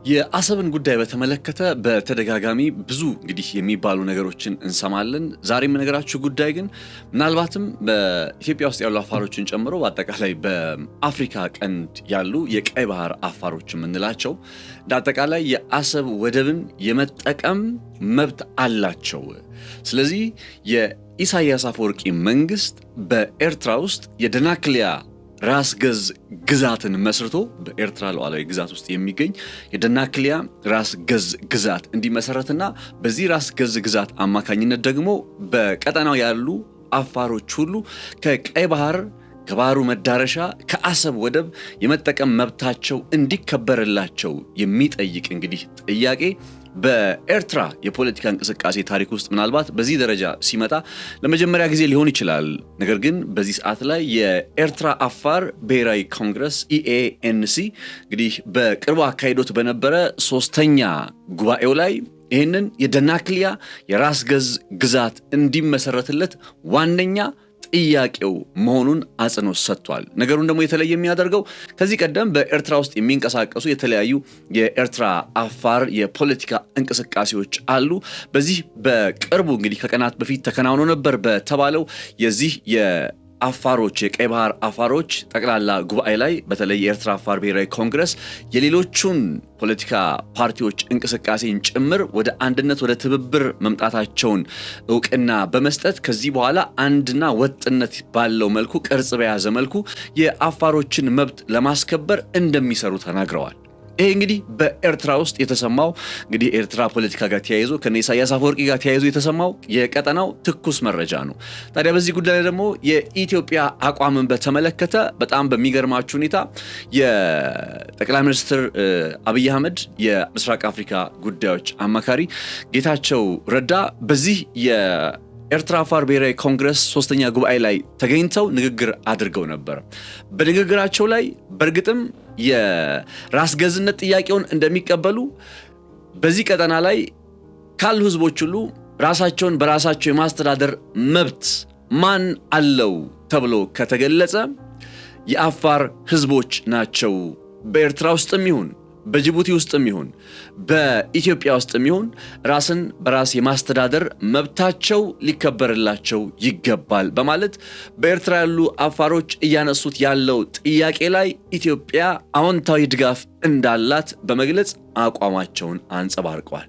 የአሰብን ጉዳይ በተመለከተ በተደጋጋሚ ብዙ እንግዲህ የሚባሉ ነገሮችን እንሰማለን። ዛሬ የምነግራችሁ ጉዳይ ግን ምናልባትም በኢትዮጵያ ውስጥ ያሉ አፋሮችን ጨምሮ በአጠቃላይ በአፍሪካ ቀንድ ያሉ የቀይ ባህር አፋሮች የምንላቸው በአጠቃላይ የአሰብ ወደብን የመጠቀም መብት አላቸው። ስለዚህ የኢሳያስ አፈወርቂ መንግስት በኤርትራ ውስጥ የደናክሊያ ራስ ገዝ ግዛትን መስርቶ በኤርትራ ሉዓላዊ ግዛት ውስጥ የሚገኝ የደናክሊያ ራስ ገዝ ግዛት እንዲመሰረትና በዚህ ራስ ገዝ ግዛት አማካኝነት ደግሞ በቀጠናው ያሉ አፋሮች ሁሉ ከቀይ ባህር ከባህሩ መዳረሻ ከአሰብ ወደብ የመጠቀም መብታቸው እንዲከበርላቸው የሚጠይቅ እንግዲህ ጥያቄ በኤርትራ የፖለቲካ እንቅስቃሴ ታሪክ ውስጥ ምናልባት በዚህ ደረጃ ሲመጣ ለመጀመሪያ ጊዜ ሊሆን ይችላል። ነገር ግን በዚህ ሰዓት ላይ የኤርትራ አፋር ብሔራዊ ኮንግረስ ኢኤንሲ እንግዲህ በቅርቡ አካሂዶት በነበረ ሶስተኛ ጉባኤው ላይ ይህንን የደናክሊያ የራስ ገዝ ግዛት እንዲመሰረትለት ዋነኛ ጥያቄው መሆኑን አጽንኦት ሰጥቷል። ነገሩን ደግሞ የተለየ የሚያደርገው ከዚህ ቀደም በኤርትራ ውስጥ የሚንቀሳቀሱ የተለያዩ የኤርትራ አፋር የፖለቲካ እንቅስቃሴዎች አሉ። በዚህ በቅርቡ እንግዲህ ከቀናት በፊት ተከናውኖ ነበር በተባለው የዚህ አፋሮች የቀይ ባህር አፋሮች ጠቅላላ ጉባኤ ላይ በተለይ የኤርትራ አፋር ብሔራዊ ኮንግረስ የሌሎቹን ፖለቲካ ፓርቲዎች እንቅስቃሴን ጭምር ወደ አንድነት ወደ ትብብር መምጣታቸውን እውቅና በመስጠት ከዚህ በኋላ አንድና ወጥነት ባለው መልኩ ቅርጽ በያዘ መልኩ የአፋሮችን መብት ለማስከበር እንደሚሰሩ ተናግረዋል። ይሄ እንግዲህ በኤርትራ ውስጥ የተሰማው እንግዲህ ኤርትራ ፖለቲካ ጋር ተያይዞ ከኢሳያስ አፈወርቂ ጋር ተያይዞ የተሰማው የቀጠናው ትኩስ መረጃ ነው። ታዲያ በዚህ ጉዳይ ላይ ደግሞ የኢትዮጵያ አቋምን በተመለከተ በጣም በሚገርማችሁ ሁኔታ የጠቅላይ ሚኒስትር አብይ አህመድ የምስራቅ አፍሪካ ጉዳዮች አማካሪ ጌታቸው ረዳ በዚህ የኤርትራ አፋር ብሔራዊ ኮንግረስ ሶስተኛ ጉባኤ ላይ ተገኝተው ንግግር አድርገው ነበር። በንግግራቸው ላይ በእርግጥም የራስ ገዝነት ጥያቄውን እንደሚቀበሉ በዚህ ቀጠና ላይ ካሉ ህዝቦች ሁሉ ራሳቸውን በራሳቸው የማስተዳደር መብት ማን አለው ተብሎ ከተገለጸ የአፋር ህዝቦች ናቸው። በኤርትራ ውስጥም ይሁን በጅቡቲ ውስጥም ይሁን በኢትዮጵያ ውስጥም ይሁን ራስን በራስ የማስተዳደር መብታቸው ሊከበርላቸው ይገባል በማለት በኤርትራ ያሉ አፋሮች እያነሱት ያለው ጥያቄ ላይ ኢትዮጵያ አዎንታዊ ድጋፍ እንዳላት በመግለጽ አቋማቸውን አንጸባርቀዋል።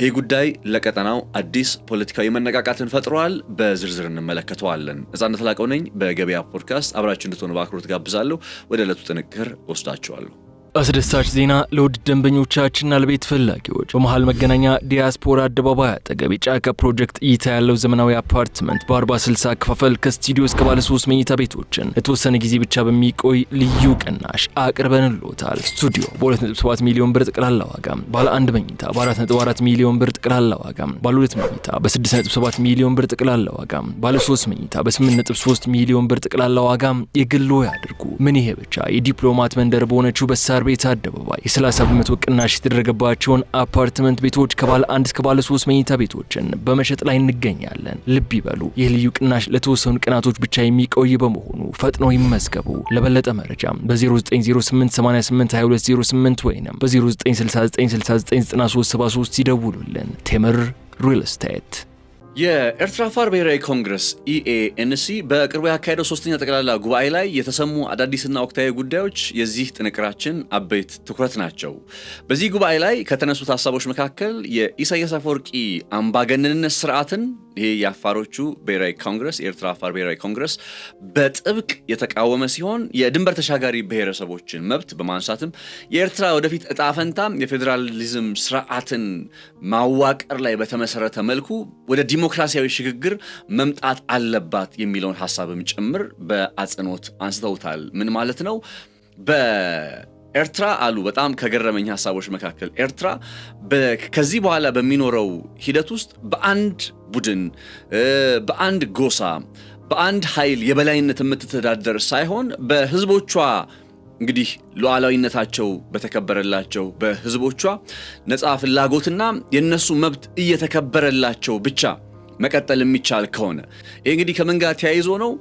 ይህ ጉዳይ ለቀጠናው አዲስ ፖለቲካዊ መነቃቃትን ፈጥሯል። በዝርዝር እንመለከተዋለን። ነፃነት ላቀው ነኝ። በገበያ ፖድካስት አብራችሁ እንድትሆኑ በአክብሮት ጋብዛለሁ። ወደ ዕለቱ ጥንቅር ወስዳችኋለሁ። አስደሳች ዜና ለውድ ደንበኞቻችንና ለቤት ፈላጊዎች በመሃል መገናኛ ዲያስፖራ አደባባይ አጠገብ የጫካ ፕሮጀክት እይታ ያለው ዘመናዊ አፓርትመንት በ40/60 አከፋፈል ከስቱዲዮ እስከ ባለ 3 መኝታ ቤቶችን ለተወሰነ ጊዜ ብቻ በሚቆይ ልዩ ቅናሽ አቅርበንልዎታል። ስቱዲዮ በ2.7 ሚሊዮን ብር ጠቅላላ ዋጋ፣ ባለ 1 መኝታ በ4.4 ሚሊዮን ብር ጠቅላላ ዋጋ፣ ባለ 2 መኝታ በ6.7 ሚሊዮን ብር ጠቅላላ ዋጋ፣ ባለ 3 መኝታ በ8.3 ሚሊዮን ብር ጠቅላላ ዋጋ የግሎ ያድርጉ። ምን ይሄ ብቻ! የዲፕሎማት መንደር በሆነችው በሳር ቤት አደባባይ የ30% ቅናሽ የተደረገባቸውን አፓርትመንት ቤቶች ከባለ 1 እስከ ባለ 3 መኝታ ቤቶችን በመሸጥ ላይ እንገኛለን። ልብ ይበሉ፣ ይህ ልዩ ቅናሽ ለተወሰኑ ቀናቶች ብቻ የሚቆይ በመሆኑ ፈጥነው ይመዝገቡ። ለበለጠ መረጃ በ0908882208 ወይም በ0969699373 ይደውሉልን። ቴምር ሪል ስቴት። የኤርትራ አፋር ብሔራዊ ኮንግረስ ኢኤንሲ በቅርቡ ያካሄደው ሶስተኛ ጠቅላላ ጉባኤ ላይ የተሰሙ አዳዲስና ወቅታዊ ጉዳዮች የዚህ ጥንቅራችን አበይት ትኩረት ናቸው። በዚህ ጉባኤ ላይ ከተነሱት ሀሳቦች መካከል የኢሳያስ አፈወርቂ አምባገነንነት ስርዓትን ይሄ የአፋሮቹ ብሔራዊ ኮንግረስ የኤርትራ አፋር ብሔራዊ ኮንግረስ በጥብቅ የተቃወመ ሲሆን የድንበር ተሻጋሪ ብሔረሰቦችን መብት በማንሳትም የኤርትራ ወደፊት እጣ ፈንታ የፌዴራሊዝም ስርዓትን ማዋቀር ላይ በተመሰረተ መልኩ ወደ ዲሞክራሲያዊ ሽግግር መምጣት አለባት የሚለውን ሐሳብም ጭምር በአጽንኦት አንስተውታል። ምን ማለት ነው? ኤርትራ አሉ በጣም ከገረመኝ ሐሳቦች መካከል ኤርትራ ከዚህ በኋላ በሚኖረው ሂደት ውስጥ በአንድ ቡድን በአንድ ጎሳ በአንድ ኃይል የበላይነት የምትተዳደር ሳይሆን በህዝቦቿ እንግዲህ ሉዓላዊነታቸው በተከበረላቸው በህዝቦቿ ነፃ ፍላጎትና የነሱ መብት እየተከበረላቸው ብቻ መቀጠል የሚቻል ከሆነ ይሄ እንግዲህ ከምን ጋር ተያይዞ ነው?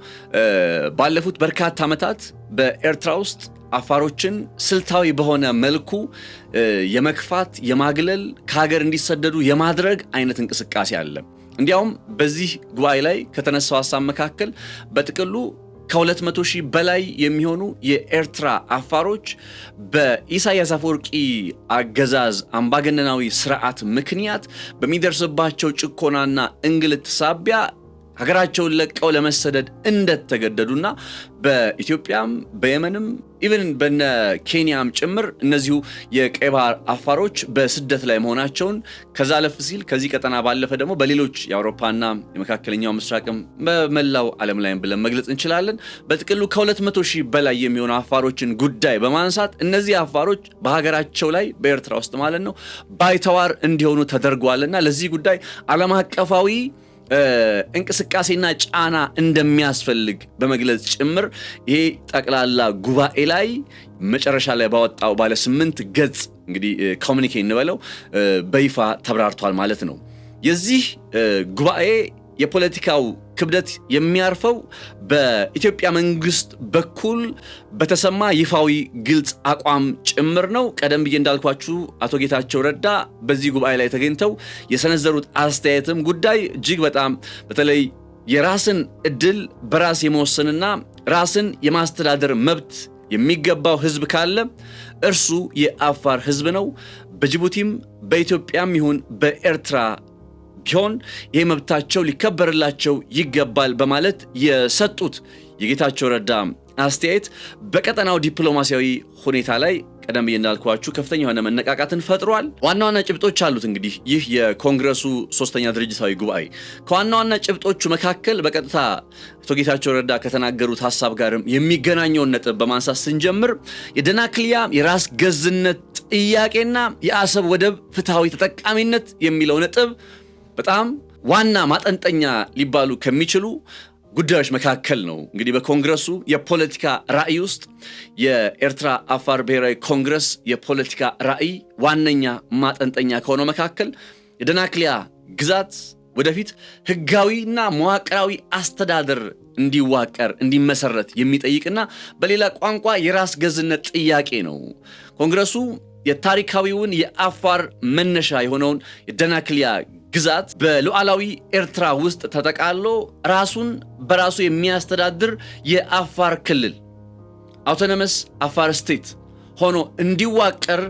ባለፉት በርካታ ዓመታት በኤርትራ ውስጥ አፋሮችን ስልታዊ በሆነ መልኩ የመክፋት የማግለል ከሀገር እንዲሰደዱ የማድረግ አይነት እንቅስቃሴ አለ። እንዲያውም በዚህ ጉባኤ ላይ ከተነሳው ሐሳብ መካከል በጥቅሉ ከ200,000 በላይ የሚሆኑ የኤርትራ አፋሮች በኢሳያስ አፈወርቂ አገዛዝ አምባገነናዊ ስርዓት ምክንያት በሚደርስባቸው ጭቆናና እንግልት ሳቢያ ሀገራቸውን ለቀው ለመሰደድ እንደተገደዱና በኢትዮጵያም በየመንም ኢቨን በነ ኬንያም ጭምር እነዚሁ የቀይ ባህር አፋሮች በስደት ላይ መሆናቸውን ከዛ ለፍ ሲል ከዚህ ቀጠና ባለፈ ደግሞ በሌሎች የአውሮፓና የመካከለኛው ምስራቅም በመላው ዓለም ላይ ብለን መግለጽ እንችላለን። በጥቅሉ ከ200,000 በላይ የሚሆኑ አፋሮችን ጉዳይ በማንሳት እነዚህ አፋሮች በሀገራቸው ላይ በኤርትራ ውስጥ ማለት ነው ባይተዋር እንዲሆኑ ተደርጓልና ለዚህ ጉዳይ ዓለም አቀፋዊ እንቅስቃሴና ጫና እንደሚያስፈልግ በመግለጽ ጭምር ይሄ ጠቅላላ ጉባኤ ላይ መጨረሻ ላይ ባወጣው ባለ 8 ገጽ እንግዲህ ኮሙኒኬ እንበለው በይፋ ተብራርቷል ማለት ነው። የዚህ ጉባኤ የፖለቲካው ክብደት የሚያርፈው በኢትዮጵያ መንግስት በኩል በተሰማ ይፋዊ ግልጽ አቋም ጭምር ነው። ቀደም ብዬ እንዳልኳችሁ አቶ ጌታቸው ረዳ በዚህ ጉባኤ ላይ ተገኝተው የሰነዘሩት አስተያየትም ጉዳይ እጅግ በጣም በተለይ የራስን እድል በራስ የመወሰንና ራስን የማስተዳደር መብት የሚገባው ህዝብ ካለ እርሱ የአፋር ህዝብ ነው። በጅቡቲም በኢትዮጵያም ይሁን በኤርትራ ቢሆን ይሄ መብታቸው ሊከበርላቸው ይገባል በማለት የሰጡት የጌታቸው ረዳ አስተያየት በቀጠናው ዲፕሎማሲያዊ ሁኔታ ላይ ቀደም ብዬ እንዳልኳችሁ ከፍተኛ የሆነ መነቃቃትን ፈጥሯል። ዋና ዋና ጭብጦች አሉት። እንግዲህ ይህ የኮንግረሱ 3ኛ ድርጅታዊ ጉባኤ ከዋና ዋና ጭብጦቹ መካከል በቀጥታ አቶ ጌታቸው ረዳ ከተናገሩት ሐሳብ ጋርም የሚገናኘውን ነጥብ በማንሳት ስንጀምር የደናክልያ የራስ ገዝነት ጥያቄና የአሰብ ወደብ ፍትሃዊ ተጠቃሚነት የሚለው ነጥብ በጣም ዋና ማጠንጠኛ ሊባሉ ከሚችሉ ጉዳዮች መካከል ነው። እንግዲህ በኮንግረሱ የፖለቲካ ራዕይ ውስጥ የኤርትራ አፋር ብሔራዊ ኮንግረስ የፖለቲካ ራዕይ ዋነኛ ማጠንጠኛ ከሆነው መካከል የደናክልያ ግዛት ወደፊት ህጋዊና መዋቅራዊ አስተዳደር እንዲዋቀር እንዲመሰረት የሚጠይቅና በሌላ ቋንቋ የራስ ገዝነት ጥያቄ ነው። ኮንግረሱ የታሪካዊውን የአፋር መነሻ የሆነውን የደናክልያ ግዛት በሉዓላዊ ኤርትራ ውስጥ ተጠቃሎ ራሱን በራሱ የሚያስተዳድር የአፋር ክልል አውቶኖመስ አፋር ስቴት ሆኖ እንዲዋቀር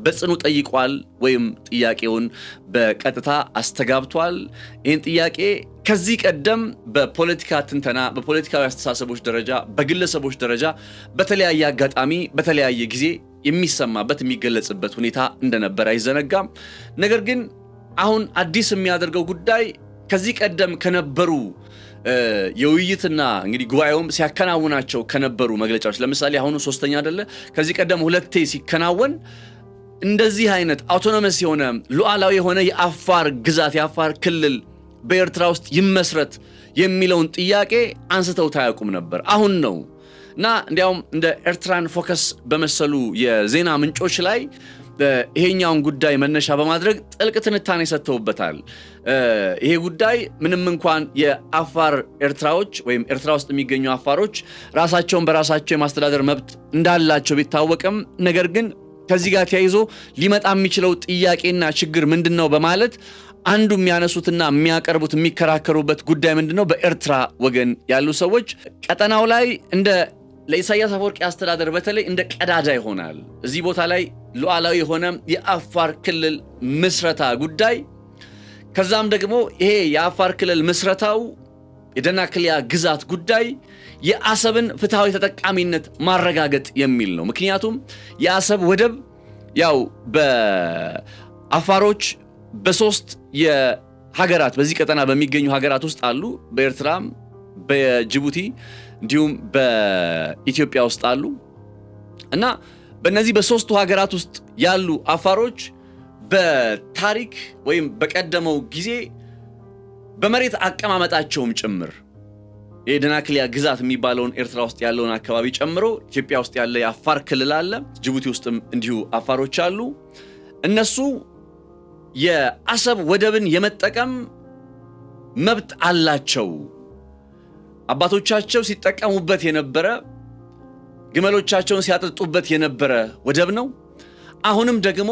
በጽኑ ጠይቋል ወይም ጥያቄውን በቀጥታ አስተጋብቷል። ይህን ጥያቄ ከዚህ ቀደም በፖለቲካ ትንተና በፖለቲካዊ አስተሳሰቦች ደረጃ በግለሰቦች ደረጃ በተለያየ አጋጣሚ በተለያየ ጊዜ የሚሰማበት የሚገለጽበት ሁኔታ እንደነበር አይዘነጋም። ነገር ግን አሁን አዲስ የሚያደርገው ጉዳይ ከዚህ ቀደም ከነበሩ የውይይትና እንግዲህ ጉባኤውም ሲያከናውናቸው ከነበሩ መግለጫዎች ለምሳሌ አሁኑ 3ኛ አይደለ ከዚህ ቀደም 2 ሲከናወን እንደዚህ አይነት አውቶኖመስ የሆነ ሉዓላዊ የሆነ የአፋር ግዛት የአፋር ክልል በኤርትራ ውስጥ ይመስረት የሚለውን ጥያቄ አንስተው ታያቁም ነበር። አሁን ነው እና እንዲያውም እንደ ኤርትራን ፎከስ በመሰሉ የዜና ምንጮች ላይ ይሄኛውን ጉዳይ መነሻ በማድረግ ጥልቅ ትንታኔ ሰጥተውበታል። ይሄ ጉዳይ ምንም እንኳን የአፋር ኤርትራዎች ወይም ኤርትራ ውስጥ የሚገኙ አፋሮች ራሳቸውን በራሳቸው የማስተዳደር መብት እንዳላቸው ቢታወቅም ነገር ግን ከዚህ ጋር ተያይዞ ሊመጣ የሚችለው ጥያቄና ችግር ምንድነው በማለት አንዱ የሚያነሱትና የሚያቀርቡት የሚከራከሩበት ጉዳይ ምንድነው? በኤርትራ ወገን ያሉ ሰዎች ቀጠናው ላይ እንደ ለኢሳያስ አፈወርቂ አስተዳደር በተለይ እንደ ቀዳዳ ይሆናል። እዚህ ቦታ ላይ ሉዓላዊ የሆነ የአፋር ክልል ምስረታ ጉዳይ ከዛም ደግሞ ይሄ የአፋር ክልል ምስረታው የደናክልያ ግዛት ጉዳይ የአሰብን ፍትሃዊ ተጠቃሚነት ማረጋገጥ የሚል ነው። ምክንያቱም የአሰብ ወደብ ያው በአፋሮች በሶስት የሀገራት በዚህ ቀጠና በሚገኙ ሀገራት ውስጥ አሉ። በኤርትራም በጅቡቲ እንዲሁም በኢትዮጵያ ውስጥ አሉ እና በእነዚህ በሶስቱ ሀገራት ውስጥ ያሉ አፋሮች በታሪክ ወይም በቀደመው ጊዜ በመሬት አቀማመጣቸውም ጭምር የደናክልያ ግዛት የሚባለውን ኤርትራ ውስጥ ያለውን አካባቢ ጨምሮ ኢትዮጵያ ውስጥ ያለ የአፋር ክልል አለ። ጅቡቲ ውስጥም እንዲሁ አፋሮች አሉ። እነሱ የአሰብ ወደብን የመጠቀም መብት አላቸው። አባቶቻቸው ሲጠቀሙበት የነበረ ግመሎቻቸውን ሲያጠጡበት የነበረ ወደብ ነው። አሁንም ደግሞ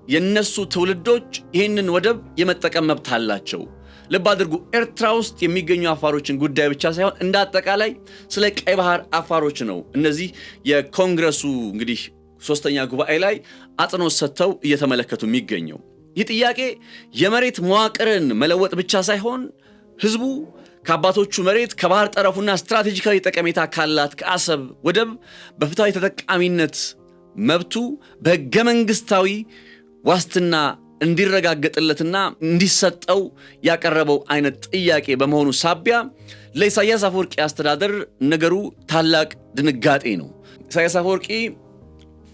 የነሱ ትውልዶች ይህንን ወደብ የመጠቀም መብት አላቸው። ልብ አድርጉ፣ ኤርትራ ውስጥ የሚገኙ አፋሮችን ጉዳይ ብቻ ሳይሆን እንደ አጠቃላይ ስለ ቀይ ባህር አፋሮች ነው እነዚህ የኮንግረሱ እንግዲህ 3ኛ ጉባኤ ላይ አጽንኦት ሰጥተው እየተመለከቱ የሚገኘው። ይህ ጥያቄ የመሬት መዋቅርን መለወጥ ብቻ ሳይሆን ህዝቡ ከአባቶቹ መሬት ከባህር ጠረፉና ስትራቴጂካዊ ጠቀሜታ ካላት ከአሰብ ወደብ በፍትሃዊ ተጠቃሚነት መብቱ በህገ መንግስታዊ ዋስትና እንዲረጋገጥለትና እንዲሰጠው ያቀረበው አይነት ጥያቄ በመሆኑ ሳቢያ ለኢሳያስ አፈወርቂ አስተዳደር ነገሩ ታላቅ ድንጋጤ ነው። ኢሳያስ አፈወርቂ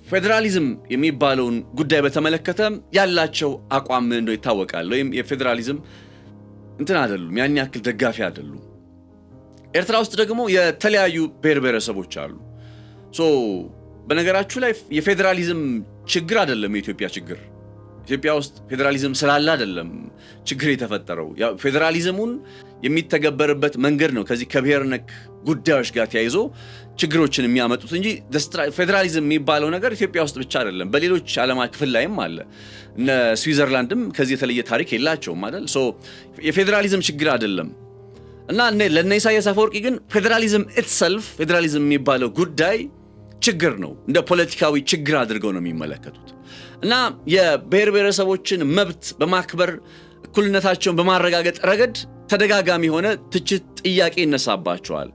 ፌዴራሊዝም የሚባለውን ጉዳይ በተመለከተ ያላቸው አቋም ምን እንደሆነ ይታወቃል። ወይም የፌዴራሊዝም እንትን አይደሉም፣ ያን ያክል ደጋፊ አይደሉም። ኤርትራ ውስጥ ደግሞ የተለያዩ ብሔር ብሔረሰቦች አሉ። በነገራችሁ ላይ የፌዴራሊዝም ችግር አይደለም የኢትዮጵያ ችግር። ኢትዮጵያ ውስጥ ፌዴራሊዝም ስላለ አይደለም ችግር የተፈጠረው። ያው ፌዴራሊዝሙን የሚተገበርበት መንገድ ነው ከዚህ ከብሔር ነክ ጉዳዮች ጋር ተያይዞ ችግሮችን የሚያመጡት እንጂ ፌዴራሊዝም የሚባለው ነገር ኢትዮጵያ ውስጥ ብቻ አይደለም፣ በሌሎች ዓለም ክፍል ላይም አለ። እነ ስዊዘርላንድም ከዚህ የተለየ ታሪክ የላቸውም አይደል? የፌዴራሊዝም ችግር አይደለም። እና ለነ ኢሳያስ አፈወርቂ ግን ፌዴራሊዝም ኢትሰልፍ ፌዴራሊዝም የሚባለው ጉዳይ ችግር ነው፣ እንደ ፖለቲካዊ ችግር አድርገው ነው የሚመለከቱት። እና የብሔር ብሔረሰቦችን መብት በማክበር እኩልነታቸውን በማረጋገጥ ረገድ ተደጋጋሚ የሆነ ትችት፣ ጥያቄ ይነሳባቸዋል።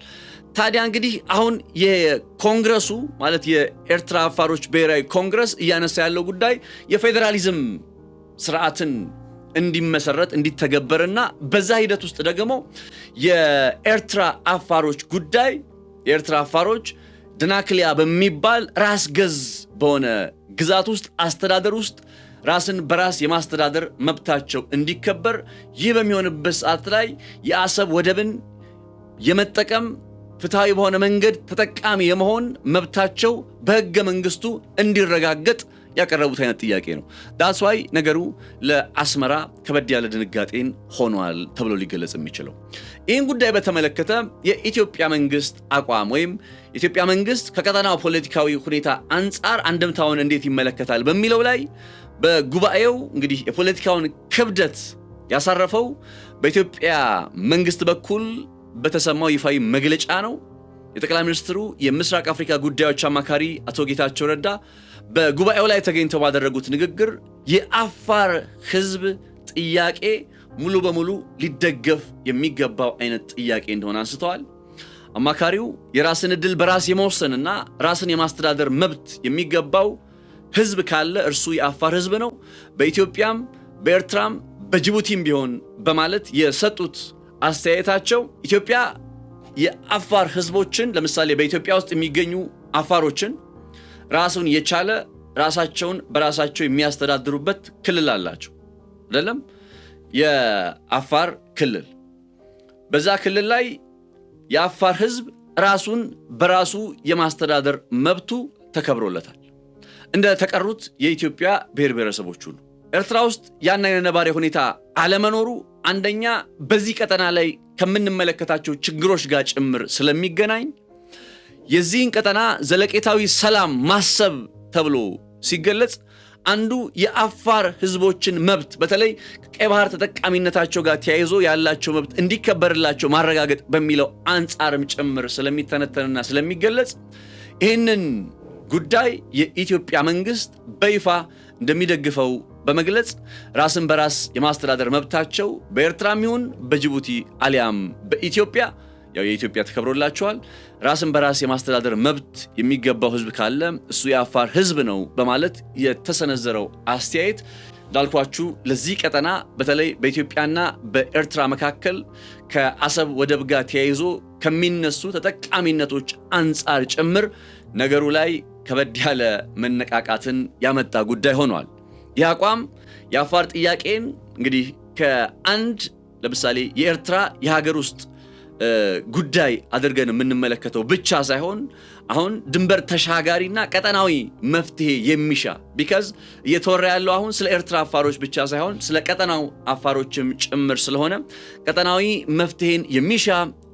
ታዲያ እንግዲህ አሁን የኮንግረሱ ማለት የኤርትራ አፋሮች ብሔራዊ ኮንግረስ እያነሳ ያለው ጉዳይ የፌዴራሊዝም ስርዓትን እንዲመሰረት እንዲተገበርና በዛ ሂደት ውስጥ ደግሞ የኤርትራ አፋሮች ጉዳይ የኤርትራ አፋሮች ደናክሊያ በሚባል ራስ ገዝ በሆነ ግዛት ውስጥ አስተዳደር ውስጥ ራስን በራስ የማስተዳደር መብታቸው እንዲከበር፣ ይህ በሚሆንበት ሰዓት ላይ የአሰብ ወደብን የመጠቀም ፍትሃዊ በሆነ መንገድ ተጠቃሚ የመሆን መብታቸው በህገ መንግስቱ እንዲረጋገጥ ያቀረቡት አይነት ጥያቄ ነው። ዳትስ ዋይ ነገሩ ለአስመራ ከበድ ያለ ድንጋጤን ሆኗል ተብሎ ሊገለጽ የሚችለው። ይህን ጉዳይ በተመለከተ የኢትዮጵያ መንግስት አቋም ወይም የኢትዮጵያ መንግስት ከቀጠናው ፖለቲካዊ ሁኔታ አንጻር አንድምታውን እንዴት ይመለከታል በሚለው ላይ በጉባኤው እንግዲህ የፖለቲካውን ክብደት ያሳረፈው በኢትዮጵያ መንግስት በኩል በተሰማው ይፋዊ መግለጫ ነው። የጠቅላይ ሚኒስትሩ የምስራቅ አፍሪካ ጉዳዮች አማካሪ አቶ ጌታቸው ረዳ በጉባኤው ላይ ተገኝተው ባደረጉት ንግግር የአፋር ህዝብ ጥያቄ ሙሉ በሙሉ ሊደገፍ የሚገባው አይነት ጥያቄ እንደሆነ አንስተዋል። አማካሪው የራስን ዕድል በራስ የመወሰንና ራስን የማስተዳደር መብት የሚገባው ህዝብ ካለ እርሱ የአፋር ህዝብ ነው፣ በኢትዮጵያም በኤርትራም በጅቡቲም ቢሆን በማለት የሰጡት አስተያየታቸው ኢትዮጵያ የአፋር ህዝቦችን ለምሳሌ በኢትዮጵያ ውስጥ የሚገኙ አፋሮችን ራሱን የቻለ ራሳቸውን በራሳቸው የሚያስተዳድሩበት ክልል አላቸው አይደለም? የአፋር ክልል፣ በዛ ክልል ላይ የአፋር ህዝብ ራሱን በራሱ የማስተዳደር መብቱ ተከብሮለታል እንደ ተቀሩት የኢትዮጵያ ብሔር ብሔረሰቦች ሁሉ። ኤርትራ ውስጥ ያን አይነት ነባራዊ ሁኔታ አለመኖሩ አንደኛ በዚህ ቀጠና ላይ ከምንመለከታቸው ችግሮች ጋር ጭምር ስለሚገናኝ የዚህን ቀጠና ዘለቄታዊ ሰላም ማሰብ ተብሎ ሲገለጽ አንዱ የአፋር ህዝቦችን መብት በተለይ ከቀይ ባህር ተጠቃሚነታቸው ጋር ተያይዞ ያላቸው መብት እንዲከበርላቸው ማረጋገጥ በሚለው አንጻርም ጭምር ስለሚተነተንና ስለሚገለጽ ይህንን ጉዳይ የኢትዮጵያ መንግስት በይፋ እንደሚደግፈው በመግለጽ ራስን በራስ የማስተዳደር መብታቸው በኤርትራም ይሁን በጅቡቲ አሊያም በኢትዮጵያ ያው የኢትዮጵያ ተከብሮላቸዋል፣ ራስን በራስ የማስተዳደር መብት የሚገባው ህዝብ ካለ እሱ የአፋር ህዝብ ነው በማለት የተሰነዘረው አስተያየት እንዳልኳችሁ ለዚህ ቀጠና በተለይ በኢትዮጵያና በኤርትራ መካከል ከአሰብ ወደብ ጋር ተያይዞ ከሚነሱ ተጠቃሚነቶች አንጻር ጭምር ነገሩ ላይ ከበድ ያለ መነቃቃትን ያመጣ ጉዳይ ሆኗል። ይህ አቋም የአፋር ጥያቄን እንግዲህ ከአንድ ለምሳሌ የኤርትራ የሀገር ውስጥ ጉዳይ አድርገን የምንመለከተው ብቻ ሳይሆን አሁን ድንበር ተሻጋሪና ቀጠናዊ መፍትሄ የሚሻ ቢካዝ እየተወራ ያለው አሁን ስለ ኤርትራ አፋሮች ብቻ ሳይሆን ስለ ቀጠናው አፋሮችም ጭምር ስለሆነ ቀጠናዊ መፍትሄን የሚሻ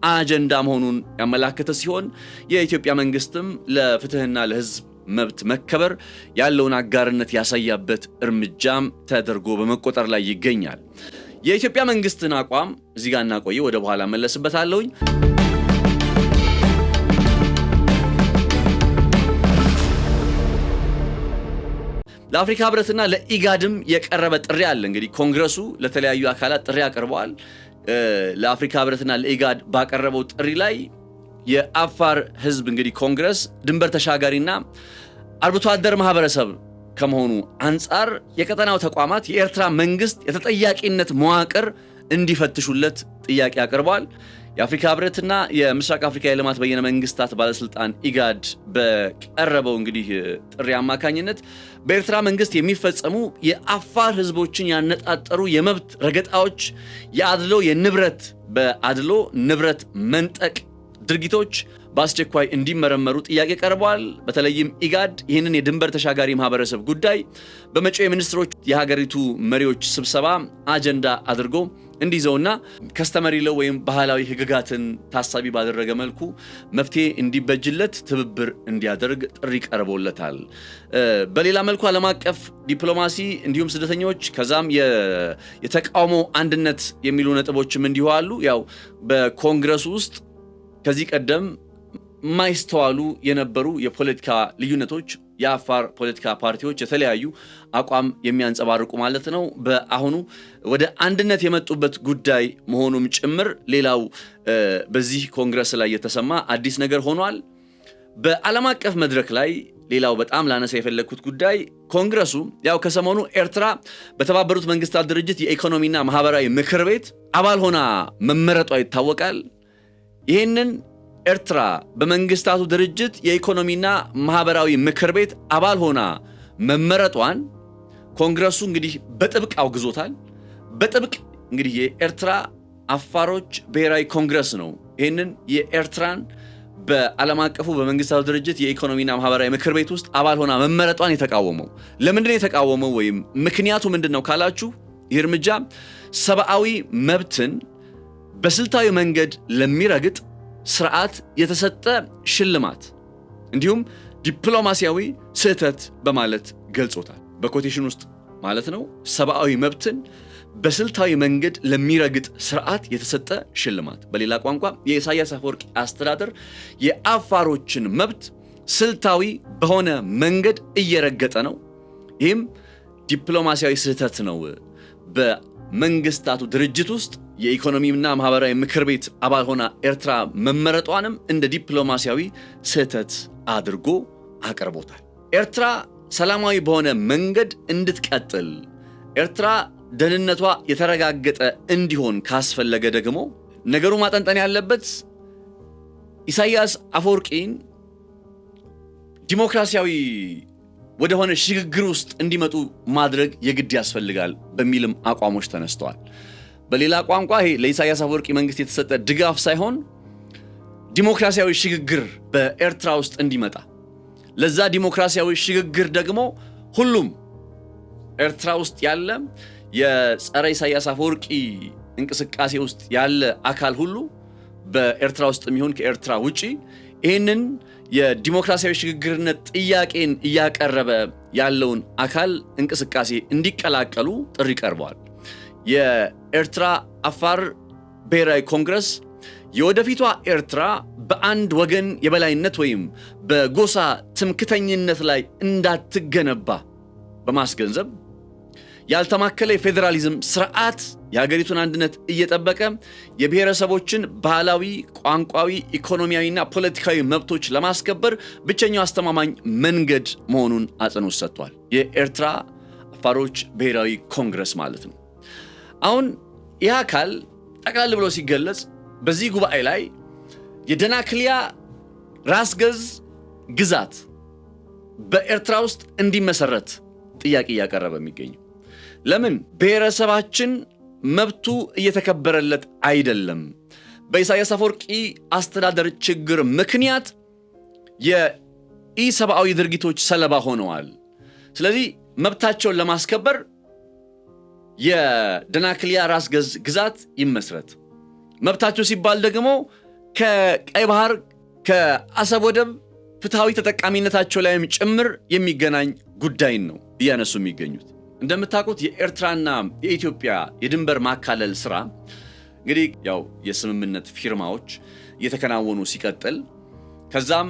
አጀንዳ መሆኑን ያመላከተ ሲሆን የኢትዮጵያ መንግስትም ለፍትህና ለህዝብ መብት መከበር ያለውን አጋርነት ያሳያበት እርምጃም ተደርጎ በመቆጠር ላይ ይገኛል። የኢትዮጵያ መንግስትን አቋም እዚህ ጋር እናቆየው፣ ወደ በኋላ መለስበታለሁኝ። ለአፍሪካ ህብረትና ለኢጋድም የቀረበ ጥሪ አለ። እንግዲህ ኮንግረሱ ለተለያዩ አካላት ጥሪ አቅርበዋል። ለአፍሪካ ህብረትና ለኢጋድ ባቀረበው ጥሪ ላይ የአፋር ህዝብ እንግዲህ ኮንግረስ ድንበር ተሻጋሪና አርብቶ አደር ማህበረሰብ ከመሆኑ አንጻር የቀጠናው ተቋማት የኤርትራ መንግስት የተጠያቂነት መዋቅር እንዲፈትሹለት ጥያቄ አቅርበዋል። የአፍሪካ ህብረትና የምስራቅ አፍሪካ የልማት በየነ መንግስታት ባለስልጣን ኢጋድ በቀረበው እንግዲህ ጥሪ አማካኝነት በኤርትራ መንግስት የሚፈጸሙ የአፋር ህዝቦችን ያነጣጠሩ የመብት ረገጣዎች፣ በአድሎ ንብረት መንጠቅ ድርጊቶች በአስቸኳይ እንዲመረመሩ ጥያቄ ቀርበዋል። በተለይም ኢጋድ ይህንን የድንበር ተሻጋሪ ማህበረሰብ ጉዳይ በመጪው የሚኒስትሮች የሀገሪቱ መሪዎች ስብሰባ አጀንዳ አድርጎ እንዲይዘውና ከስተመሪ ለው ወይም ባህላዊ ህግጋትን ታሳቢ ባደረገ መልኩ መፍትሄ እንዲበጅለት ትብብር እንዲያደርግ ጥሪ ቀርቦለታል። በሌላ መልኩ ዓለም አቀፍ ዲፕሎማሲ እንዲሁም ስደተኞች ከዛም የተቃውሞ አንድነት የሚሉ ነጥቦችም እንዲሁ አሉ። ያው በኮንግረሱ ውስጥ ከዚህ ቀደም ማይስተዋሉ የነበሩ የፖለቲካ ልዩነቶች የአፋር ፖለቲካ ፓርቲዎች የተለያዩ አቋም የሚያንጸባርቁ ማለት ነው በአሁኑ ወደ አንድነት የመጡበት ጉዳይ መሆኑም ጭምር ሌላው በዚህ ኮንግረስ ላይ የተሰማ አዲስ ነገር ሆኗል። በዓለም አቀፍ መድረክ ላይ ሌላው በጣም ላነሳ የፈለኩት ጉዳይ ኮንግረሱ ያው ከሰሞኑ ኤርትራ በተባበሩት መንግስታት ድርጅት የኢኮኖሚና ማህበራዊ ምክር ቤት አባል ሆና መመረጧ ይታወቃል። ይህንን ኤርትራ በመንግስታቱ ድርጅት የኢኮኖሚና ማህበራዊ ምክር ቤት አባል ሆና መመረጧን ኮንግረሱ እንግዲህ በጥብቅ አውግዞታል። በጥብቅ እንግዲህ የኤርትራ አፋሮች ብሔራዊ ኮንግረስ ነው ይህንን የኤርትራን በዓለም አቀፉ በመንግስታቱ ድርጅት የኢኮኖሚና ማህበራዊ ምክር ቤት ውስጥ አባል ሆና መመረጧን የተቃወመው። ለምንድነው የተቃወመው ወይም ምክንያቱ ምንድነው ካላችሁ ይህ እርምጃ ሰብአዊ መብትን በስልታዊ መንገድ ለሚረግጥ ስርዓት የተሰጠ ሽልማት እንዲሁም ዲፕሎማሲያዊ ስህተት በማለት ገልጾታል። በኮቴሽን ውስጥ ማለት ነው። ሰብአዊ መብትን በስልታዊ መንገድ ለሚረግጥ ስርዓት የተሰጠ ሽልማት። በሌላ ቋንቋ የኢሳያስ አፈወርቂ አስተዳደር የአፋሮችን መብት ስልታዊ በሆነ መንገድ እየረገጠ ነው። ይህም ዲፕሎማሲያዊ ስህተት ነው። በመንግስታቱ ድርጅት ውስጥ የኢኮኖሚና ማህበራዊ ምክር ቤት አባል ሆና ኤርትራ መመረጧንም እንደ ዲፕሎማሲያዊ ስህተት አድርጎ አቀርቦታል። ኤርትራ ሰላማዊ በሆነ መንገድ እንድትቀጥል ኤርትራ ደህንነቷ የተረጋገጠ እንዲሆን ካስፈለገ ደግሞ ነገሩ ማጠንጠን ያለበት ኢሳያስ አፈወርቂን ዲሞክራሲያዊ ወደሆነ ሽግግር ውስጥ እንዲመጡ ማድረግ የግድ ያስፈልጋል በሚልም አቋሞች ተነስተዋል። በሌላ ቋንቋ ይሄ ለኢሳያስ አፈወርቂ መንግስት የተሰጠ ድጋፍ ሳይሆን ዲሞክራሲያዊ ሽግግር በኤርትራ ውስጥ እንዲመጣ፣ ለዛ ዲሞክራሲያዊ ሽግግር ደግሞ ሁሉም ኤርትራ ውስጥ ያለ የጸረ ኢሳያስ አፈወርቂ እንቅስቃሴ ውስጥ ያለ አካል ሁሉ በኤርትራ ውስጥ የሚሆን ከኤርትራ ውጪ ይህንን የዲሞክራሲያዊ ሽግግርነት ጥያቄን እያቀረበ ያለውን አካል እንቅስቃሴ እንዲቀላቀሉ ጥሪ ቀርበዋል። የኤርትራ አፋር ብሔራዊ ኮንግረስ የወደፊቷ ኤርትራ በአንድ ወገን የበላይነት ወይም በጎሳ ትምክተኝነት ላይ እንዳትገነባ በማስገንዘብ ያልተማከለ የፌዴራሊዝም ስርዓት የሀገሪቱን አንድነት እየጠበቀ የብሔረሰቦችን ባህላዊ፣ ቋንቋዊ፣ ኢኮኖሚያዊና ፖለቲካዊ መብቶች ለማስከበር ብቸኛው አስተማማኝ መንገድ መሆኑን አጽንኦት ሰጥቷል። የኤርትራ አፋሮች ብሔራዊ ኮንግረስ ማለት ነው። አሁን ይህ አካል ጠቅላላ ብሎ ሲገለጽ በዚህ ጉባኤ ላይ የደናክሊያ ራስ ገዝ ግዛት በኤርትራ ውስጥ እንዲመሰረት ጥያቄ እያቀረበ የሚገኘው ለምን? ብሔረሰባችን መብቱ እየተከበረለት አይደለም። በኢሳያስ አፈወርቂ አስተዳደር ችግር ምክንያት የኢሰብአዊ ድርጊቶች ሰለባ ሆነዋል። ስለዚህ መብታቸውን ለማስከበር የደናክሊያ ራስ ገዝ ግዛት ይመስረት። መብታቸው ሲባል ደግሞ ከቀይ ባህር ከአሰብ ወደብ ፍትሃዊ ተጠቃሚነታቸው ላይም ጭምር የሚገናኝ ጉዳይ ነው እያነሱ የሚገኙት። እንደምታውቁት የኤርትራና የኢትዮጵያ የድንበር ማካለል ስራ እንግዲህ ያው የስምምነት ፊርማዎች እየተከናወኑ ሲቀጥል ከዛም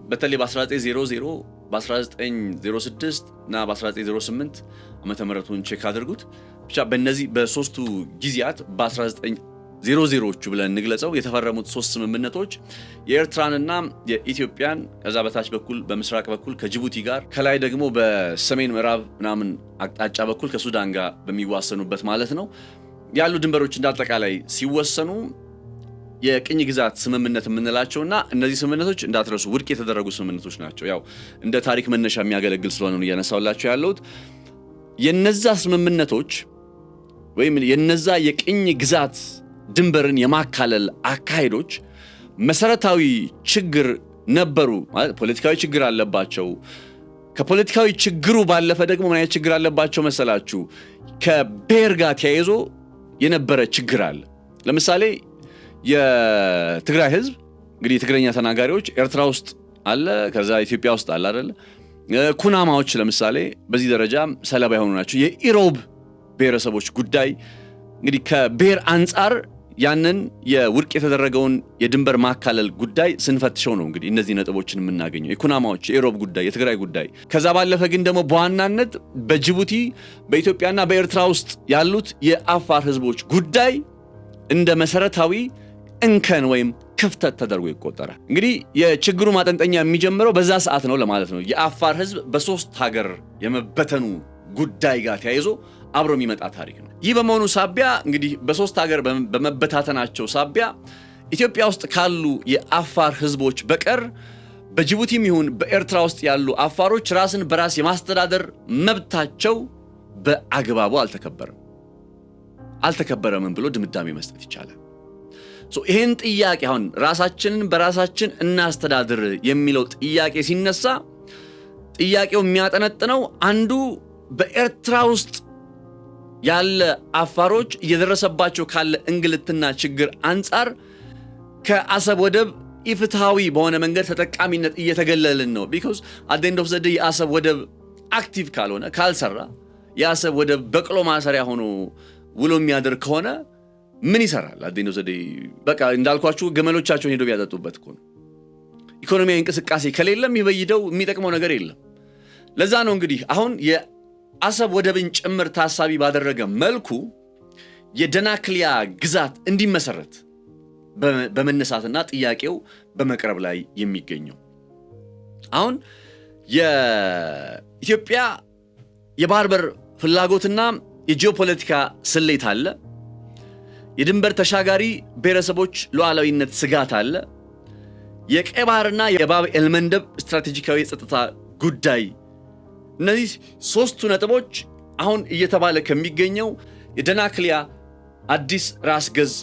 በተለይ በ1900 በ1906 እና በ1908 ዓመተ ምህረቱን ቼክ አድርጉት ብቻ በእነዚህ በሶስቱ ጊዜያት በ1900ዎቹ ብለን እንግለጸው የተፈረሙት ሶስት ስምምነቶች የኤርትራንና የኢትዮጵያን ከዛ በታች በኩል በምስራቅ በኩል ከጅቡቲ ጋር ከላይ ደግሞ በሰሜን ምዕራብ ምናምን አቅጣጫ በኩል ከሱዳን ጋር በሚዋሰኑበት ማለት ነው ያሉ ድንበሮች እንዳጠቃላይ ሲወሰኑ የቅኝ ግዛት ስምምነት የምንላቸውና እነዚህ ስምምነቶች እንዳትረሱ ውድቅ የተደረጉ ስምምነቶች ናቸው። ያው እንደ ታሪክ መነሻ የሚያገለግል ስለሆነ ነው እያነሳውላችሁ ያለሁት። የነዛ ስምምነቶች ወይም የነዛ የቅኝ ግዛት ድንበርን የማካለል አካሄዶች መሰረታዊ ችግር ነበሩ ማለት ፖለቲካዊ ችግር አለባቸው። ከፖለቲካዊ ችግሩ ባለፈ ደግሞ ምን አይነት ችግር አለባቸው መሰላችሁ? ከብሔር ጋር ተያይዞ የነበረ ችግር አለ። ለምሳሌ የትግራይ ህዝብ እንግዲህ ትግረኛ ተናጋሪዎች ኤርትራ ውስጥ አለ፣ ከዛ ኢትዮጵያ ውስጥ አለ አይደል? ኩናማዎች ለምሳሌ በዚህ ደረጃ ሰለባ የሆኑ ናቸው። የኢሮብ ብሔረሰቦች ጉዳይ እንግዲህ ከብሔር አንጻር ያንን የውድቅ የተደረገውን የድንበር ማካለል ጉዳይ ስንፈትሸው ነው እንግዲህ እነዚህ ነጥቦችን የምናገኘው። የኩናማዎች፣ የኢሮብ ጉዳይ፣ የትግራይ ጉዳይ። ከዛ ባለፈ ግን ደግሞ በዋናነት በጅቡቲ በኢትዮጵያና በኤርትራ ውስጥ ያሉት የአፋር ህዝቦች ጉዳይ እንደ መሰረታዊ እንከን ወይም ክፍተት ተደርጎ ይቆጠራል። እንግዲህ የችግሩ ማጠንጠኛ የሚጀምረው በዛ ሰዓት ነው ለማለት ነው። የአፋር ህዝብ በሶስት ሀገር የመበተኑ ጉዳይ ጋር ተያይዞ አብሮ የሚመጣ ታሪክ ነው። ይህ በመሆኑ ሳቢያ እንግዲህ በሶስት ሀገር በመበታተናቸው ሳቢያ ኢትዮጵያ ውስጥ ካሉ የአፋር ህዝቦች በቀር በጅቡቲም ይሁን በኤርትራ ውስጥ ያሉ አፋሮች ራስን በራስ የማስተዳደር መብታቸው በአግባቡ አልተከበረም ብሎ ድምዳሜ መስጠት ይቻላል። ይህን ጥያቄ አሁን ራሳችንን በራሳችን እናስተዳድር የሚለው ጥያቄ ሲነሳ ጥያቄው የሚያጠነጥነው አንዱ በኤርትራ ውስጥ ያለ አፋሮች እየደረሰባቸው ካለ እንግልትና ችግር አንጻር ከአሰብ ወደብ ኢፍትሃዊ በሆነ መንገድ ተጠቃሚነት እየተገለልን ነው። ቢኮዝ አት ዘ ኤንድ ኦፍ ዘ ዴይ የአሰብ ወደብ አክቲቭ ካልሆነ ካልሰራ የአሰብ ወደብ በቅሎ ማሰሪያ ሆኖ ውሎ የሚያደርግ ከሆነ ምን ይሰራል? አት ዘ ኤንድ ኦፍ ዘ ዴይ በቃ እንዳልኳችሁ ገመሎቻቸውን ሄዶ ቢያጠጡበት እኮ ነው። ኢኮኖሚያዊ እንቅስቃሴ ከሌለም ይበይደው የሚጠቅመው ነገር የለም። ለዛ ነው እንግዲህ አሁን የአሰብ ወደብን ጭምር ታሳቢ ባደረገ መልኩ የደናክሊያ ግዛት እንዲመሰረት በመነሳትና ጥያቄው በመቅረብ ላይ የሚገኘው። አሁን የኢትዮጵያ የባህር በር ፍላጎትና የጂኦፖለቲካ ስሌት አለ። የድንበር ተሻጋሪ ብሔረሰቦች ሉዓላዊነት ስጋት አለ። የቀይ ባህርና የባብ ኤልመንደብ ስትራቴጂካዊ የጸጥታ ጉዳይ። እነዚህ ሶስቱ ነጥቦች አሁን እየተባለ ከሚገኘው የደናክሊያ አዲስ ራስ ገዝ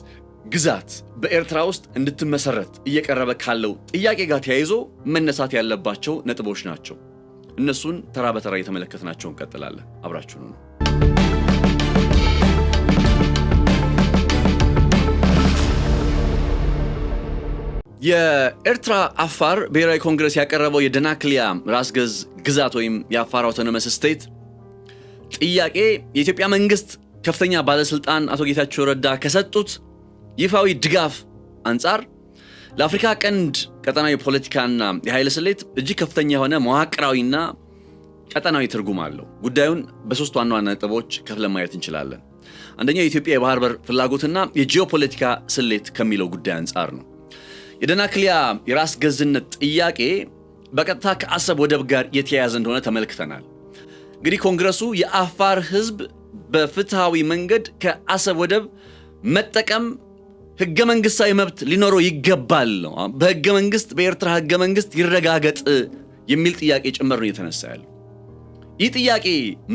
ግዛት በኤርትራ ውስጥ እንድትመሰረት እየቀረበ ካለው ጥያቄ ጋር ተያይዞ መነሳት ያለባቸው ነጥቦች ናቸው። እነሱን ተራ በተራ እየተመለከትናቸው እንቀጥላለን። አብራችሁን ነው። የኤርትራ አፋር ብሔራዊ ኮንግረስ ያቀረበው የደናክሊያ ራስ ገዝ ግዛት ወይም የአፋር አውቶኖመስ ስቴት ጥያቄ የኢትዮጵያ መንግስት ከፍተኛ ባለስልጣን አቶ ጌታቸው ረዳ ከሰጡት ይፋዊ ድጋፍ አንጻር ለአፍሪካ ቀንድ ቀጠናዊ ፖለቲካና የኃይል ስሌት እጅግ ከፍተኛ የሆነ መዋቅራዊና ቀጠናዊ ትርጉም አለው። ጉዳዩን በሶስት ዋና ነጥቦች ከፍለን ማየት እንችላለን። አንደኛው የኢትዮጵያ የባህር በር ፍላጎትና የጂኦፖለቲካ ስሌት ከሚለው ጉዳይ አንጻር ነው። የደናክሊያ የራስ ገዝነት ጥያቄ በቀጥታ ከአሰብ ወደብ ጋር የተያያዘ እንደሆነ ተመልክተናል። እንግዲህ ኮንግረሱ የአፋር ህዝብ በፍትሃዊ መንገድ ከአሰብ ወደብ መጠቀም ህገ መንግስታዊ መብት ሊኖረው ይገባል ነው። በህገ መንግስት በኤርትራ ህገ መንግስት ይረጋገጥ የሚል ጥያቄ ጭምር ነው የተነሳ ያለው። ይህ ጥያቄ